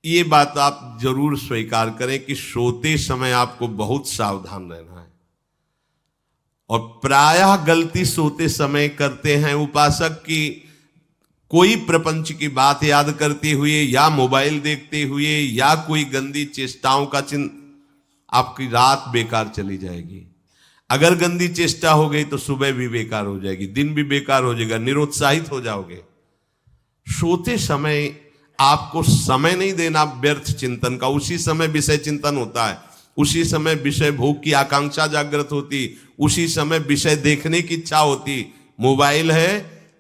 ये बात आप जरूर स्वीकार करें कि सोते समय आपको बहुत सावधान रहना है। और प्रायः गलती सोते समय करते हैं उपासक की, कोई प्रपंच की बात याद करते हुए या मोबाइल देखते हुए या कोई गंदी चेष्टाओं का आपकी रात बेकार चली जाएगी। अगर गंदी चेष्टा हो गई तो सुबह भी बेकार हो जाएगी, दिन भी बेकार हो जाएगा, निरुत्साहित हो जाओगे। सोते समय आपको समय नहीं देना व्यर्थ चिंतन का। उसी समय विषय चिंतन होता है, उसी समय विषय भोग की आकांक्षा जागृत होती, उसी समय विषय देखने की इच्छा होती। मोबाइल है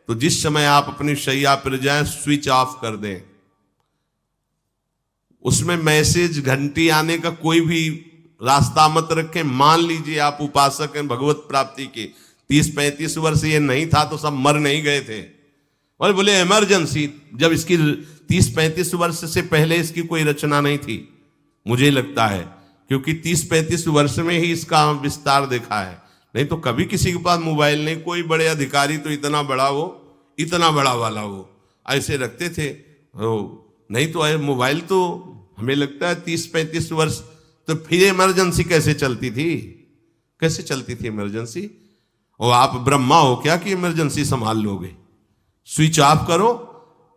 तो जिस समय आप अपनी शैया पर जाएं स्विच ऑफ कर दें। उसमें मैसेज घंटी आने का कोई भी रास्ता मत रखें। मान लीजिए आप उपासक हैं भगवत प्राप्ति के, 30-35 वर्ष ये नहीं था तो सब मर नहीं गए थे। और बोले इमरजेंसी, जब इसकी 30-35 वर्ष से पहले इसकी कोई रचना नहीं थी, मुझे लगता है, क्योंकि 30-35 वर्ष में ही इसका विस्तार देखा है। नहीं तो कभी किसी के पास मोबाइल नहीं। कोई बड़े अधिकारी तो इतना बड़ा वो, इतना बड़ा वाला वो ऐसे रखते थे। नहीं तो मोबाइल तो हमें लगता है 30-35 वर्ष। तो फिर इमरजेंसी कैसे चलती थी? कैसे चलती थी इमरजेंसी? और आप ब्रह्मा हो क्या कि इमरजेंसी संभाल लोगे? स्विच ऑफ करो।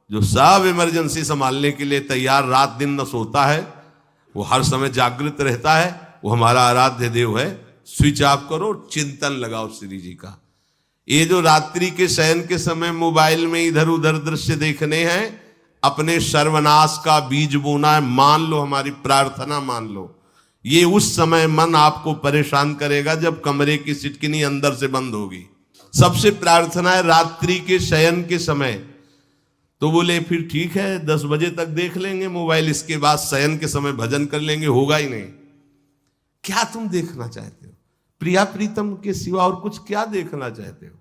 जो सब इमरजेंसी संभालने के लिए तैयार रात दिन न सोता है, वो हर समय जागृत रहता है, वो हमारा आराध्य देव है। स्विच ऑफ करो, चिंतन लगाओ श्री जी का। ये जो रात्रि के शयन के समय मोबाइल में इधर उधर दृश्य देखने हैं, अपने सर्वनाश का बीज बोना है। मान लो, हमारी प्रार्थना मान लो, ये उस समय मन आपको परेशान करेगा जब कमरे की सिटकिनी अंदर से बंद होगी। सबसे प्रार्थना है रात्रि के शयन के समय। तो बोले फिर ठीक है 10 बजे तक देख लेंगे मोबाइल, इसके बाद शयन के समय भजन कर लेंगे। होगा ही नहीं। क्या तुम देखना चाहते हो? प्रिया प्रीतम के सिवा और कुछ क्या देखना चाहते हो?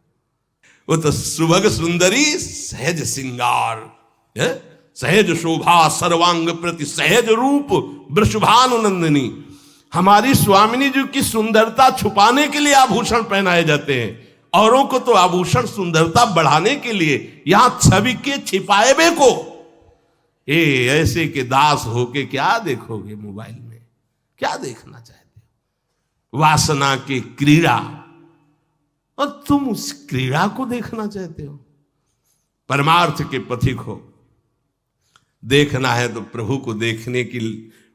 वो तो सुभग सुंदरी सहज सिंगार, सहज शोभा सर्वांग प्रति सहज रूप वृषभानुनंदिनी। हमारी स्वामिनी जी की सुंदरता छुपाने के लिए आभूषण पहनाए जाते हैं, औरों को तो आभूषण सुंदरता बढ़ाने के लिए। यहां छवि के छिपाए बे को ऐसे के दास होके क्या देखोगे मोबाइल में? क्या देखना चाहते हो? वासना की क्रीड़ा, और तुम उस क्रीड़ा को देखना चाहते हो? परमार्थ के पथिक हो। देखना है तो प्रभु को देखने की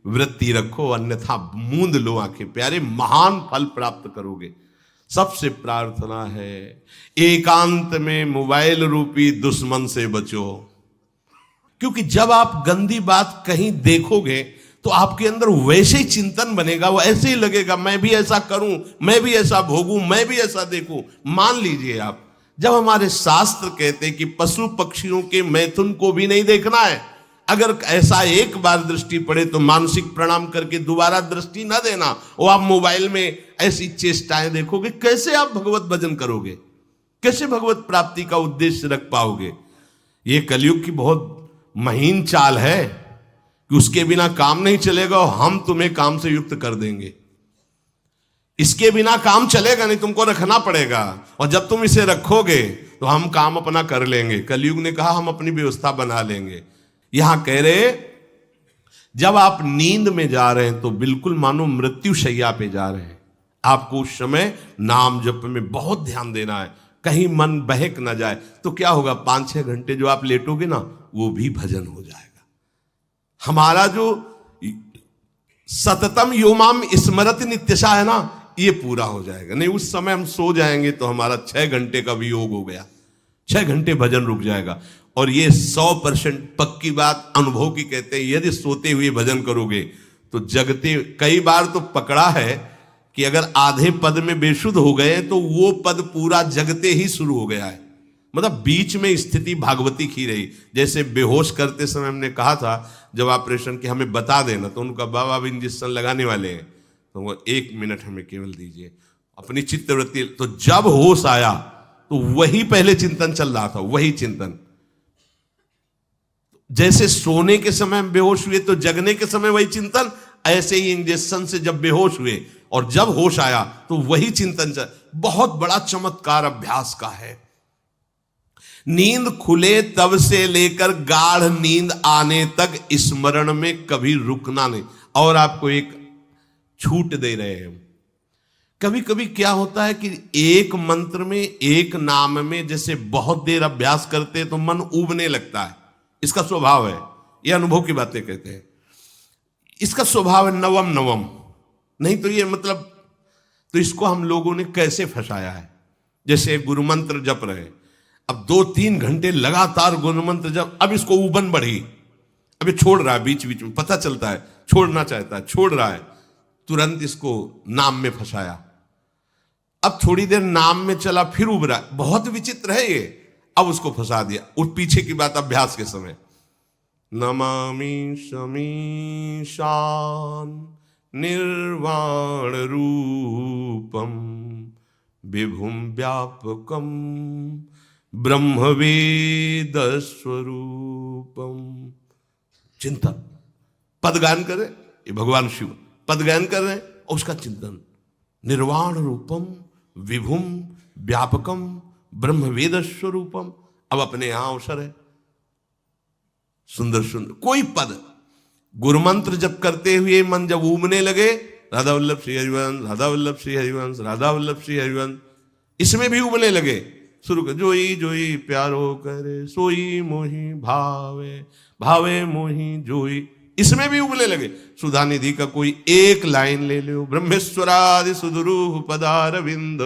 वृत्ति रखो, अन्यथा मूंद लो आंखें। प्यारे, महान फल प्राप्त करोगे। सबसे प्रार्थना है एकांत में मोबाइल रूपी दुश्मन से बचो। क्योंकि जब आप गंदी बात कहीं देखोगे तो आपके अंदर वैसे ही चिंतन बनेगा, वो ऐसे ही लगेगा मैं भी ऐसा करूं, मैं भी ऐसा भोगूं, मैं भी ऐसा देखूं। मान लीजिए आप, जब हमारे शास्त्र कहते हैं कि पशु पक्षियों के मैथुन को भी नहीं देखना है, अगर ऐसा एक बार दृष्टि पड़े तो मानसिक प्रणाम करके दोबारा दृष्टि ना देना। और आप मोबाइल में ऐसी चेष्टाएं देखोगे, कैसे आप भगवत भजन करोगे? कैसे भगवत प्राप्ति का उद्देश्य रख पाओगे? ये कलयुग की बहुत महीन चाल है कि उसके बिना काम नहीं चलेगा और हम तुम्हें काम से युक्त कर देंगे। इसके बिना काम चलेगा नहीं, तुमको रखना पड़ेगा। और जब तुम इसे रखोगे तो हम काम अपना कर लेंगे। कलयुग ने कहा हम अपनी व्यवस्था बना लेंगे। यहां कह रहे जब आप नींद में जा रहे हैं तो बिल्कुल मानो मृत्यु शैया पे जा रहे हैं। आपको उस समय नाम जप में बहुत ध्यान देना है, कहीं मन बहक ना जाए। तो क्या होगा, 5-6 घंटे जो आप लेटोगे ना, वो भी भजन हो जाएगा। हमारा जो सततम योमाम स्मरति नित्यशा है ना, ये पूरा हो जाएगा। नहीं, उस समय हम सो जाएंगे तो हमारा 6 घंटे का वियोग हो गया, 6 घंटे भजन रुक जाएगा। और ये 100% पक्की बात अनुभव की कहते हैं। यदि सोते हुए भजन करोगे तो जगते, कई बार तो पकड़ा है कि अगर आधे पद में बेशुद्ध हो गए तो वो पद पूरा जगते ही शुरू हो गया है। मतलब बीच में स्थिति भागवती की रही। जैसे बेहोश करते समय हमने कहा था जब ऑपरेशन के हमें बता देना, तो उनका बाबा अब इंजेक्शन लगाने वाले हैं तो वो 1 मिनट हमें केवल दीजिए, अपनी चित्तवृत्ति। तो जब होश आया तो वही पहले चिंतन चल रहा था, वही चिंतन। जैसे सोने के समय बेहोश हुए तो जगने के समय वही चिंतन, ऐसे ही इंजेक्शन से जब बेहोश हुए और जब होश आया तो वही चिंतन चल। बहुत बड़ा चमत्कार अभ्यास का है। नींद खुले तब से लेकर गाढ़ नींद आने तक स्मरण में कभी रुकना नहीं। और आपको एक छूट दे रहे हैं। कभी कभी क्या होता है कि एक मंत्र में, एक नाम में जैसे बहुत देर अभ्यास करते हैं तो मन उबने लगता है। इसका स्वभाव है, ये अनुभव की बातें कहते हैं। इसका स्वभाव है नवम नवम, नहीं तो ये मतलब, तो इसको हम लोगों ने कैसे फंसाया है। जैसे गुरु मंत्र जप रहे, अब 2-3 घंटे लगातार गुरु मंत्र जप, अब इसको उबन बढ़ी, अब ये छोड़ रहा है, बीच बीच में पता चलता है छोड़ना चाहता है, छोड़ रहा है, तुरंत इसको नाम में फंसाया। अब थोड़ी देर नाम में चला, फिर उब रहा है, बहुत विचित्र है ये। अब उसको फंसा दिया। उस पीछे की बात अभ्यास के समय, नमामि समीशान निर्वाण रूपम विभुम व्यापकम ब्रह्मवेद स्वरूपम। चिंतन, पदगान करे, ये भगवान शिव पदगान कर रहे हैं और उसका चिंतन, निर्वाण रूपम विभुम व्यापकम ब्रह्मवेद स्वरूपम। अब अपने यहां अवसर है, सुंदर सुंदर कोई पद गुरुमंत्र जब करते हुए मन जब उबने लगे, राधा वल्लभ श्री हरिवंश, राधा वल्लभ श्री हरिवंश, राधा वल्लभ श्री हरिवंश, इसमें भी उबने लगे, शुरू कर, जोई जोई प्यारो करे सोई मोही भावे, भावे मोही जोई, इसमें भी उबने लगे। सुधा निधि का कोई एक लाइन ले लो, ब्रह्मेश्वरादि सुदुरूह पदारविंद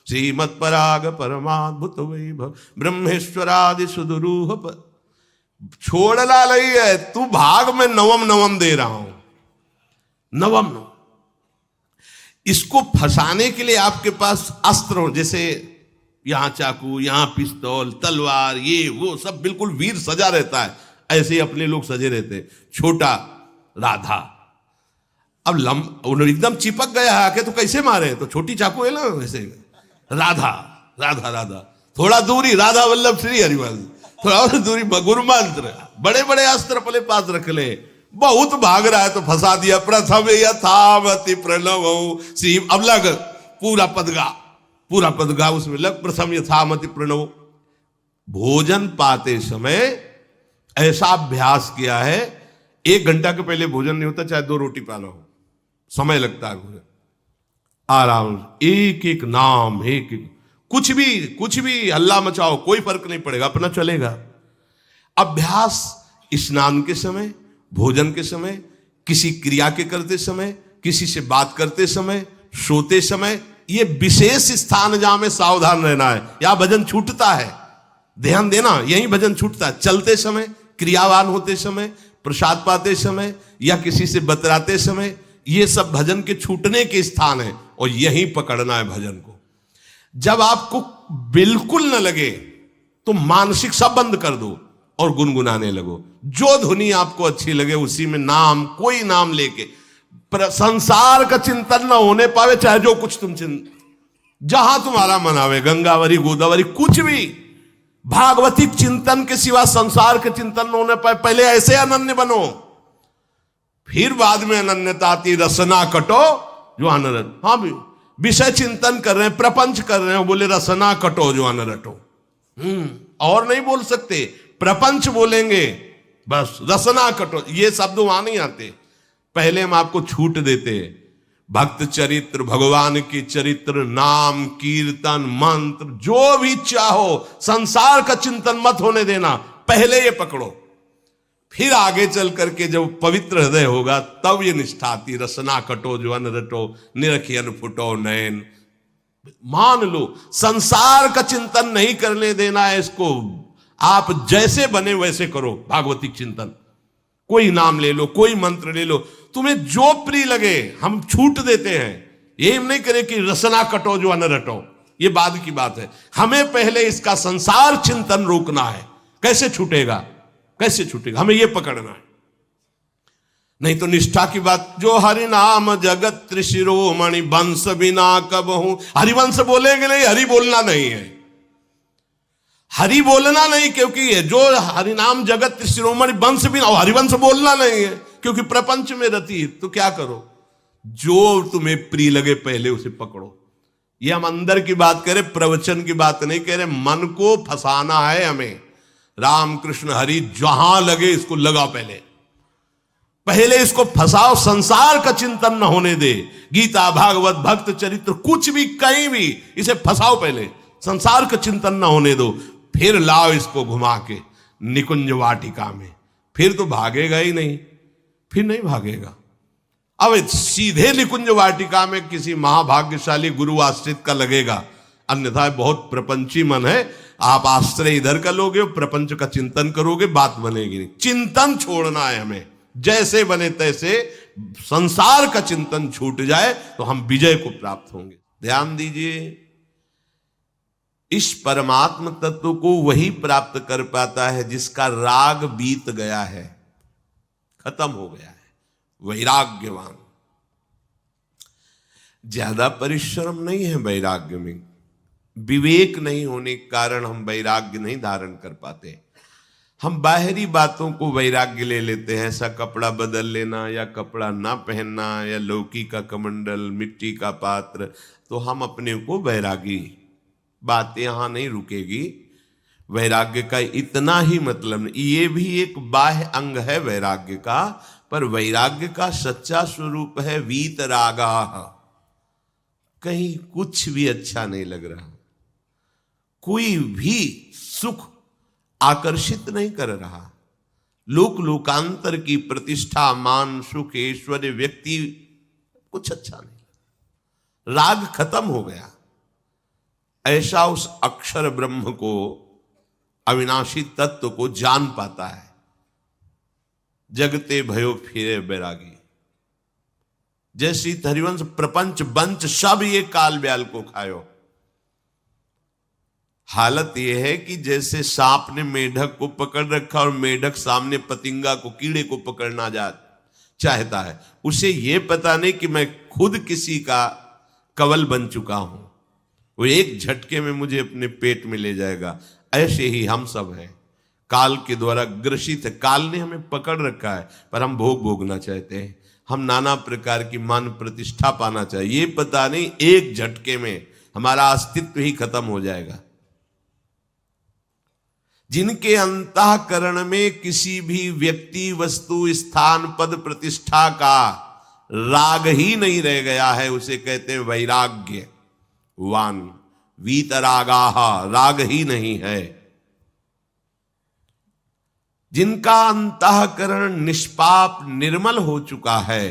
श्रीमत् पराग परमाद्भुत वैभव, ब्रह्मेश्वरादि सुदुरूह छोड़ना नहीं है, तू भाग में नवम नवम दे रहा हूं, नवम नवम। इसको फंसाने के लिए आपके पास अस्त्र हो, जैसे यहां चाकू, यहां पिस्तौल, तलवार, ये वो सब बिल्कुल वीर सजा रहता है, ऐसे ही अपने लोग सजे रहते। छोटा राधा, अब एकदम चिपक गया आके तो कैसे मारे, तो छोटी चाकू है ना वैसे, राधा राधा राधा, थोड़ा दूरी राधा वल्लभ श्री हरिवंश, थोड़ा और दूरी गुरु मंत्र, बड़े बड़े अस्त्र अपने पास रख ले, बहुत भाग रहा है तो फंसा दिया। प्रथम यथावति प्रणव श्री, अब लग पूरा पदगा, पूरा पदगा उसमें लग, प्रथम यथामति प्रणव। भोजन पाते समय ऐसा अभ्यास किया है, 1 घंटा के पहले भोजन नहीं होता, चाहे 2 रोटी पाना हो, समय लगता है भोजन, आराम, एक एक नाम, एक एक, कुछ भी हल्ला मचाओ, कोई फर्क नहीं पड़ेगा, अपना चलेगा। अभ्यास स्नान के समय, भोजन के समय, किसी क्रिया के करते समय, किसी से बात करते समय, सोते समय, ये विशेष स्थान जहां में सावधान रहना है। यहां भजन छूटता है, ध्यान देना, यही भजन छूटता है। चलते समय, क्रियावान होते समय, प्रसाद पाते समय या किसी से बतराते समय, ये सब भजन के छूटने के स्थान है और यहीं पकड़ना है भजन को। जब आपको बिल्कुल न लगे तो मानसिक सब बंद कर दो और गुनगुनाने लगो, जो धुनी आपको अच्छी लगे उसी में नाम, कोई नाम लेके, संसार का चिंतन न होने पावे, चाहे जो कुछ तुम जहां तुम्हारा मन आवे, गंगावरी गोदावरी, कुछ भी भागवतिक चिंतन के सिवा संसार के चिंतन न होने पाए। पहले ऐसे अनन्य बनो, फिर बाद में अनन्यता आती, रसना कटो जो अनरट। हाँ भी विषय चिंतन कर रहे हैं, प्रपंच कर रहे हैं, बोले रसना कटो जो अनरटो, और नहीं बोल सकते, प्रपंच बोलेंगे बस, रसना कटो, ये शब्द वहां नहीं आते। पहले हम आपको छूट देते, भक्त चरित्र, भगवान की चरित्र, नाम, कीर्तन, मंत्र, जो भी चाहो, संसार का चिंतन मत होने देना, पहले ये पकड़ो, फिर आगे चल करके जब पवित्र हृदय होगा तब ये निष्ठा आती, रसना कटो जो अन रटो, निरखियन फुटो नयन। मान लो संसार का चिंतन नहीं करने देना है इसको, आप जैसे बने वैसे करो भागवतिक चिंतन, कोई नाम ले लो, कोई मंत्र ले लो, तुम्हें जो प्रिय लगे। हम छूट देते हैं, ये हम नहीं करें कि रसना कटो जो अन रटो, ये बाद की बात है। हमें पहले इसका संसार चिंतन रोकना है। कैसे छूटेगा, कैसे छूटेगा, हमें यह पकड़ना है। नहीं तो निष्ठा की बात, जो हरि नाम जगत त्रिशिरोमणि वंश बिना कब हूं, हरिवंश बोलेंगे नहीं, हरि बोलना नहीं है, हरि बोलना नहीं, क्योंकि जो हरिनाम जगत त्रिशिरोमणि वंश बिना, और हरिवंश बोलना नहीं है क्योंकि प्रपंच में रति। तो क्या करो, जो तुम्हें प्रिय लगे पहले उसे पकड़ो, ये हम अंदर की बात करें, प्रवचन की बात नहीं कह रहे। मन को फंसाना है हमें। राम कृष्ण हरि जहां लगे इसको लगा, पहले इसको फंसाओ, संसार का चिंतन न होने दे। गीता भागवत भक्त चरित्र कुछ भी कहीं भी इसे फंसाओ, पहले संसार का चिंतन न होने दो, फिर लाओ इसको घुमा के निकुंज वाटिका में। फिर तो भागेगा ही नहीं, फिर नहीं भागेगा। अब सीधे निकुंज वाटिका में किसी महाभाग्यशाली गुरु आश्रित का लगेगा, अन्यथा बहुत प्रपंची मन है। आप आश्रय इधर का लोगे, प्रपंच का चिंतन करोगे, बात बनेगी नहीं। चिंतन छोड़ना है हमें, जैसे बने तैसे संसार का चिंतन छूट जाए तो हम विजय को प्राप्त होंगे। ध्यान दीजिए, इस परमात्म तत्व को वही प्राप्त कर पाता है जिसका राग बीत गया है, खत्म हो गया है, वैराग्यवान। ज्यादा परिश्रम नहीं है वैराग्य में, विवेक नहीं होने के कारण हम वैराग्य नहीं धारण कर पाते। हम बाहरी बातों को वैराग्य ले लेते हैं, ऐसा कपड़ा बदल लेना या कपड़ा ना पहनना या लौकी का कमंडल, मिट्टी का पात्र, तो हम अपने को वैरागी। बात यहां नहीं रुकेगी। वैराग्य का इतना ही मतलब नहीं, ये भी एक बाह्य अंग है वैराग्य का, पर वैराग्य का सच्चा स्वरूप है वीतरागा। कहीं कुछ भी अच्छा नहीं लग रहा, कोई भी सुख आकर्षित नहीं कर रहा, लोक लोकांतर की प्रतिष्ठा, मान, सुख, ऐश्वर्य, व्यक्ति कुछ अच्छा नहीं, राग खत्म हो गया। ऐसा उस अक्षर ब्रह्म को, अविनाशी तत्व को जान पाता है। जगते भयो फिरे बैरागी। जैसी हरिवंश प्रपंच बंच सब ये काल ब्याल को खायो। हालत यह है कि जैसे सांप ने मेढक को पकड़ रखा और मेढक सामने पतिंगा को, कीड़े को पकड़ना चाहता है। उसे यह पता नहीं कि मैं खुद किसी का कवल बन चुका हूं, वो एक झटके में मुझे अपने पेट में ले जाएगा। ऐसे ही हम सब हैं, काल के द्वारा ग्रसित है। काल ने हमें पकड़ रखा है, पर हम भोग भोगना चाहते हैं। हम नाना प्रकार की मान प्रतिष्ठा पाना चाहिए, ये पता नहीं एक झटके में हमारा अस्तित्व ही खत्म हो जाएगा। जिनके अंतःकरण में किसी भी व्यक्ति, वस्तु, स्थान, पद, प्रतिष्ठा का राग ही नहीं रह गया है, उसे कहते हैं वैराग्यवान। वीतरागाः, राग ही नहीं है। जिनका अंतःकरण निष्पाप निर्मल हो चुका है,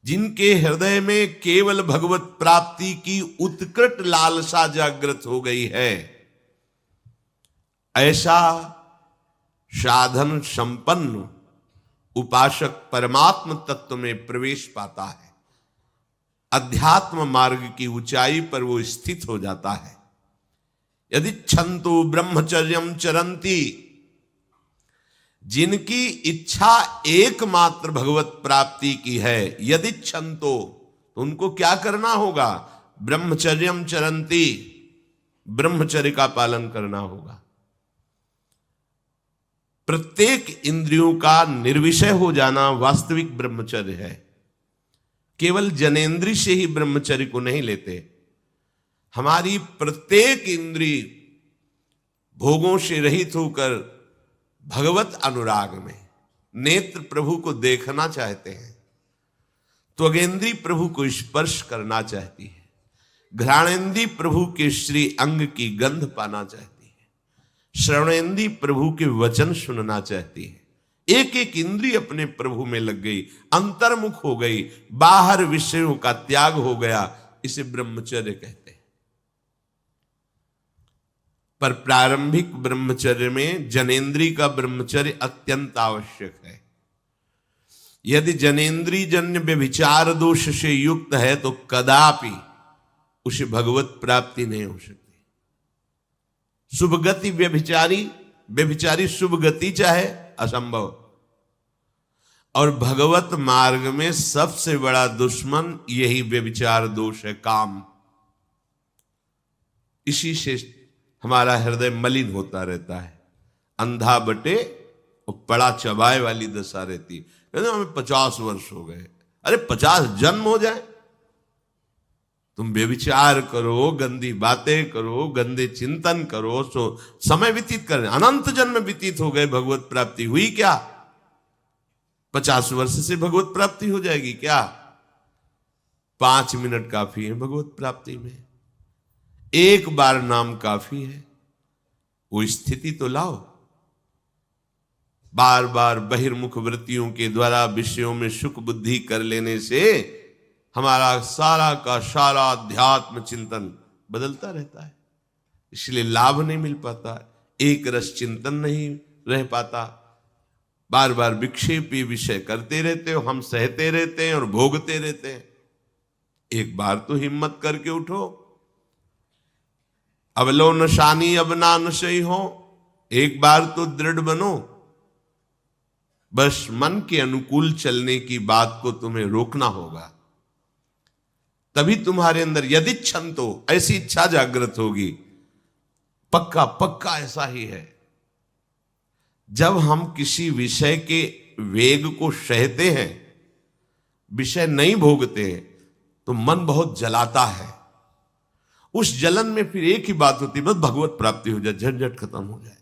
जिनके हृदय में केवल भगवत प्राप्ति की उत्कट लालसा जागृत हो गई है, ऐसा साधन संपन्न उपासक परमात्म तत्व में प्रवेश पाता है। अध्यात्म मार्ग की ऊंचाई पर वो स्थित हो जाता है। यदि छंतु ब्रह्मचर्यम चरंती, जिनकी इच्छा एकमात्र भगवत प्राप्ति की है, यदि छंतो, तो उनको क्या करना होगा? ब्रह्मचर्यम चरंती, ब्रह्मचर्य का पालन करना होगा। प्रत्येक इंद्रियों का निर्विषय हो जाना वास्तविक ब्रह्मचर्य है। केवल जनेन्द्रिय से ही ब्रह्मचर्य को नहीं लेते। हमारी प्रत्येक इंद्रिय भोगों से रहित होकर भगवत अनुराग में, नेत्र प्रभु को देखना चाहते हैं, त्वगेंद्री प्रभु को स्पर्श करना चाहती है, घ्राणेन्द्री प्रभु के श्री अंग की गंध पाना चाहती है, श्रवणेन्द्री प्रभु के वचन सुनना चाहती है। एक एक इंद्रिय अपने प्रभु में लग गई, अंतर्मुख हो गई, बाहर विषयों का त्याग हो गया। इसे ब्रह्मचर्य कहते हैं। पर प्रारंभिक ब्रह्मचर्य में जनेन्द्रिय का ब्रह्मचर्य अत्यंत आवश्यक है। यदि जनेन्द्रिय जन्य व्यभिचार दोष से युक्त है तो कदापि उसे भगवत प्राप्ति नहीं हो सकती। शुभ गति व्यभिचारी शुभ गति चाहे असंभव। और भगवत मार्ग में सबसे बड़ा दुश्मन यही व्यभिचार दोष है, काम। इसी से हमारा हृदय मलिन होता रहता है, अंधा बटे और पड़ा चबाए वाली दशा रहती है। हमें 50 वर्ष हो गए। अरे 50 जन्म हो जाए तुम व्यभिचार करो, गंदी बातें करो, गंदे चिंतन करो, सो समय व्यतीत कर, अनंत जन्म व्यतीत हो गए, भगवत प्राप्ति हुई क्या? 50 वर्ष से भगवत प्राप्ति हो जाएगी क्या? 5 मिनट काफी है भगवत प्राप्ति में, एक बार नाम काफी है। वो स्थिति तो लाओ। बार बार बहिर्मुख वृत्तियों के द्वारा विषयों में सुख बुद्धि कर लेने से हमारा सारा का सारा अध्यात्म चिंतन बदलता रहता है, इसलिए लाभ नहीं मिल पाता, एक रस चिंतन नहीं रह पाता। बार बार विक्षेपी विषय करते रहते हो, हम सहते रहते हैं और भोगते रहते हैं। एक बार तो हिम्मत करके उठो, अब लो नशानी अब ना नशई हो, एक बार तो दृढ़ बनो। बस मन के अनुकूल चलने की बात को तुम्हें रोकना होगा, तभी तुम्हारे अंदर यदि क्षण तो ऐसी इच्छा जागृत होगी। पक्का पक्का ऐसा ही है। जब हम किसी विषय के वेग को सहते हैं, विषय नहीं भोगते हैं, तो मन बहुत जलाता है। उस जलन में फिर एक ही बात होती है, बस भगवत प्राप्ति हो जाए, झंझट खत्म हो जाए।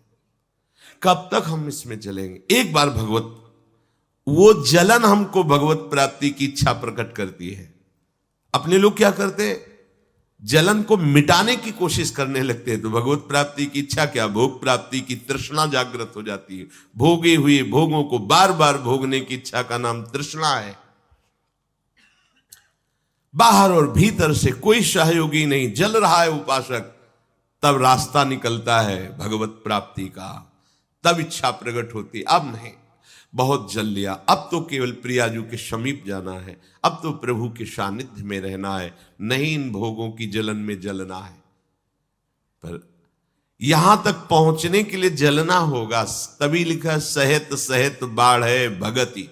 कब तक हम इसमें चलेंगे? एक बार भगवत, वो जलन हमको भगवत प्राप्ति की इच्छा प्रकट करती है। अपने लोग क्या करते हैं? जलन को मिटाने की कोशिश करने लगते हैं, तो भगवत प्राप्ति की इच्छा क्या, भोग प्राप्ति की तृष्णा जागृत हो जाती है। भोगे हुए भोगों को बार बार भोगने की इच्छा का नाम तृष्णा है। बाहर और भीतर से कोई सहयोगी नहीं, जल रहा है उपासक, तब रास्ता निकलता है भगवत प्राप्ति का, तब इच्छा प्रकट होती। अब नहीं, बहुत जल लिया, अब तो केवल प्रियाजू के समीप जाना है, अब तो प्रभु के सानिध्य में रहना है, नहीं इन भोगों की जलन में जलना है। पर यहां तक पहुंचने के लिए जलना होगा, तभी लिखा सहित सहित बाढ़ भगति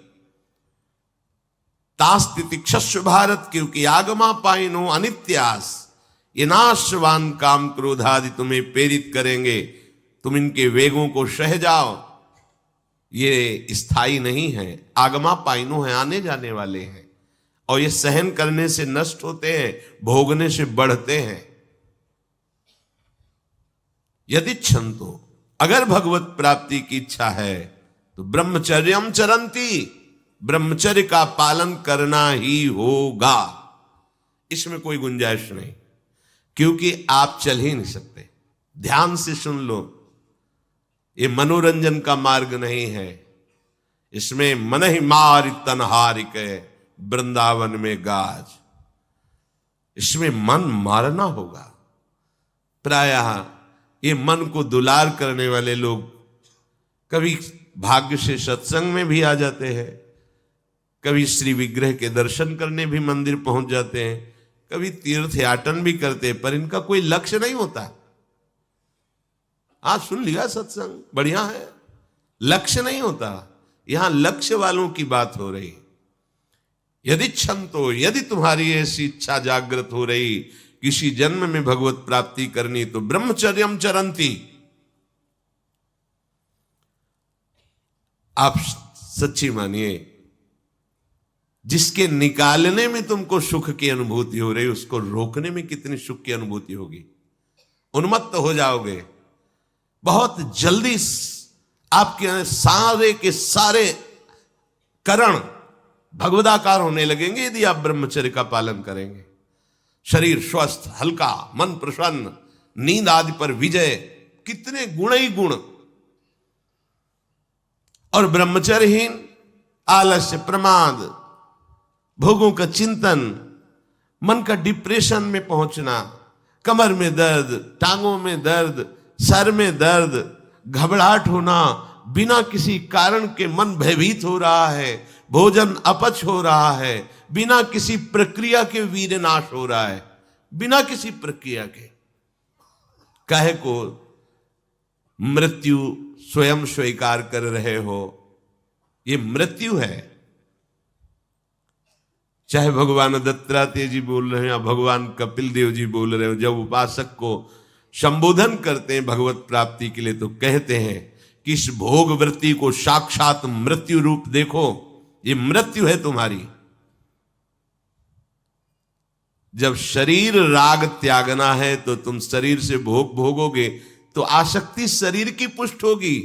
तास्तितिक्षस्व भारत, क्योंकि आगमा पाइनो अनित्यास, ये नाशवान काम क्रोधादि तुम्हें प्रेरित करेंगे, तुम इनके वेगों को सह जाओ। ये स्थायी नहीं है, आगमा पाइनो है, आने जाने वाले हैं, और ये सहन करने से नष्ट होते हैं, भोगने से बढ़ते हैं। यदि क्षंतो, अगर भगवत प्राप्ति की इच्छा है तो ब्रह्मचर्यम चरंती, ब्रह्मचर्य का पालन करना ही होगा, इसमें कोई गुंजाइश नहीं, क्योंकि आप चल ही नहीं सकते। ध्यान से सुन लो, ये मनोरंजन का मार्ग नहीं है, इसमें मन ही मार तनहारिक वृंदावन में गाज, इसमें मन मारना होगा। प्रायः ये मन को दुलार करने वाले लोग कभी भाग्य से सत्संग में भी आ जाते हैं, कभी श्री विग्रह के दर्शन करने भी मंदिर पहुंच जाते हैं, कभी तीर्थ याटन भी करते हैं, पर इनका कोई लक्ष्य नहीं होता। आज सुन लिया सत्संग, बढ़िया है, लक्ष्य नहीं होता। यहां लक्ष्य वालों की बात हो रही। यदि क्षम तो, यदि तुम्हारी ऐसी इच्छा जागृत हो रही किसी जन्म में भगवत प्राप्ति करनी, तो ब्रह्मचर्यम चरंती, आप सच्ची मानिए, जिसके निकालने में तुमको सुख की अनुभूति हो रही, उसको रोकने में कितनी सुख की अनुभूति होगी। उन्मत्त हो जाओगे, बहुत जल्दी आपके सारे के सारे करण भगवदाकार होने लगेंगे यदि आप ब्रह्मचर्य का पालन करेंगे। शरीर स्वस्थ, हल्का, मन प्रसन्न, नींद आदि पर विजय, कितने गुण ही गुण। और ब्रह्मचर्यहीन आलस्य, प्रमाद, भोगों का चिंतन, मन का डिप्रेशन में पहुंचना, कमर में दर्द, टांगों में दर्द, सर में दर्द, घबराहट होना, बिना किसी कारण के मन भयभीत हो रहा है, भोजन अपच हो रहा है, बिना किसी प्रक्रिया के वीर नाश हो रहा है, बिना किसी प्रक्रिया के। काहे को मृत्यु स्वयं स्वीकार कर रहे हो, ये मृत्यु है। चाहे भगवान दत्तात्रेय जी बोल रहे हैं या भगवान कपिल देव जी बोल रहे हो, जब उपासक को संबोधन करते हैं भगवत प्राप्ति के लिए, तो कहते हैं कि इस भोग वृत्ति को साक्षात मृत्यु रूप देखो, ये मृत्यु है तुम्हारी। जब शरीर राग त्यागना है तो तुम शरीर से भोग भोगोगे तो आसक्ति शरीर की पुष्ट होगी,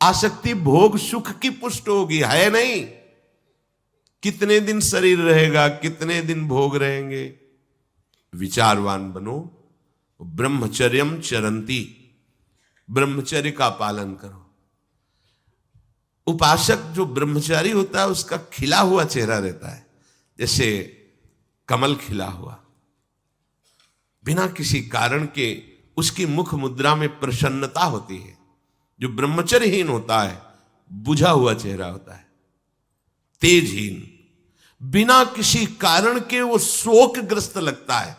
आसक्ति भोग सुख की पुष्ट होगी, है नहीं। कितने दिन शरीर रहेगा, कितने दिन भोग रहेंगे। विचारवान बनो, ब्रह्मचर्यम चरंती, ब्रह्मचर्य का पालन करो। उपासक जो ब्रह्मचारी होता है उसका खिला हुआ चेहरा रहता है, जैसे कमल खिला हुआ, बिना किसी कारण के उसकी मुख मुद्रा में प्रसन्नता होती है। जो ब्रह्मचर्यहीन होता है बुझा हुआ चेहरा होता है, तेजहीन, बिना किसी कारण के वो शोकग्रस्त लगता है।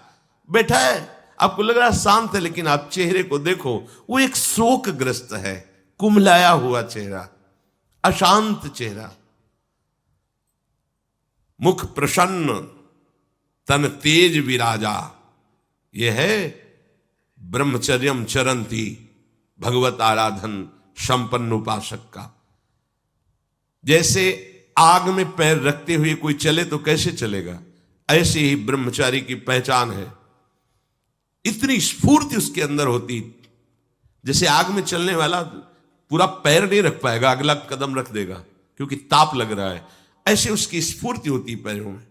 बैठा है, आपको लग रहा है शांत है, लेकिन आप चेहरे को देखो, वो एक शोकग्रस्त है, कुम्हलाया हुआ चेहरा, अशांत चेहरा। मुख प्रसन्न, तन तेज विराजा, यह है ब्रह्मचर्यम चरंती, भगवत आराधन संपन्न उपासक का। जैसे आग में पैर रखते हुए कोई चले तो कैसे चलेगा, ऐसे ही ब्रह्मचारी की पहचान है। इतनी स्फूर्ति उसके अंदर होती, जैसे आग में चलने वाला पूरा पैर नहीं रख पाएगा, अगला कदम रख देगा क्योंकि ताप लग रहा है, ऐसे उसकी स्फूर्ति होती पैरों में।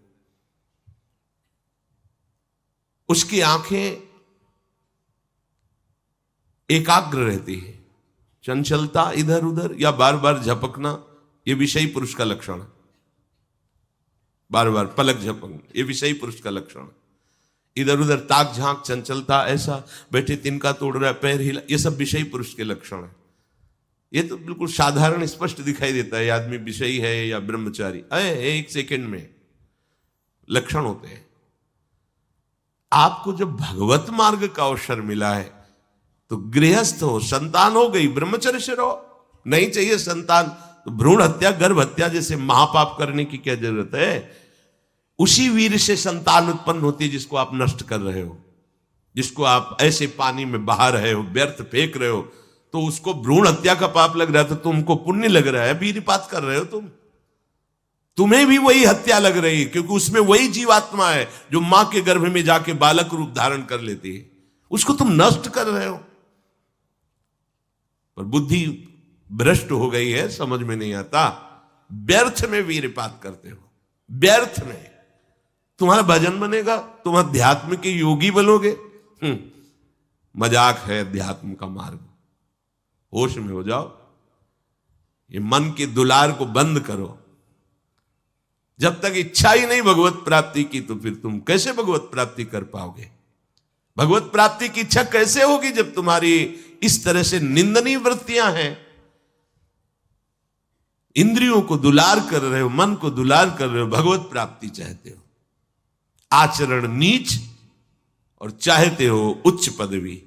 उसकी आंखें एकाग्र रहती है, चंचलता इधर उधर या बार बार झपकना, यह विषयी पुरुष का लक्षण है। बार बार पलक झपकना, यह विषयी पुरुष का लक्षण। इधर उधर ताक झांक, चंचलता, ऐसा बैठे तिनका तोड़ रहा है, पैर हिला, यह सब विषयी पुरुष के लक्षण है। यह तो बिल्कुल साधारण स्पष्ट दिखाई देता है आदमी विषयी है या ब्रह्मचारी, एक सेकंड में लक्षण होते हैं। आपको जब भगवत मार्ग का अवसर मिला है तो गृहस्थ हो, संतान हो गई, ब्रह्मचर्य से रहो। नहीं चाहिए संतान तो भ्रूण हत्या, गर्भ हत्या जैसे महापाप करने की क्या जरूरत है। उसी वीर से संतान उत्पन्न होती है जिसको आप नष्ट कर रहे हो, जिसको आप ऐसे पानी में बहा रहे हो, व्यर्थ फेंक रहे हो, तो उसको भ्रूण हत्या का पाप लग रहा है, तो तुमको पुण्य लग रहा है, वीरपात कर रहे हो तुम्हें भी वही हत्या लग रही है, क्योंकि उसमें वही जीवात्मा है जो मां के गर्भ में जाके बालक रूप धारण कर लेती है, उसको तुम नष्ट कर रहे हो। पर बुद्धि भ्रष्ट हो गई है, समझ में नहीं आता, व्यर्थ में वीरपात करते हो, व्यर्थ में। तुम्हारा भजन बनेगा, तुम अध्यात्म के योगी बनोगे, मजाक है अध्यात्म का मार्ग। होश में हो जाओ, ये मन के दुलार को बंद करो। जब तक इच्छा ही नहीं भगवत प्राप्ति की, तो फिर तुम कैसे भगवत प्राप्ति कर पाओगे। भगवत प्राप्ति की इच्छा कैसे होगी जब तुम्हारी इस तरह से निंदनीय वृत्तियां हैं। इंद्रियों को दुलार कर रहे हो, मन को दुलार कर रहे हो, भगवत प्राप्ति चाहते हो, आचरण नीच और चाहते हो उच्च पदवी।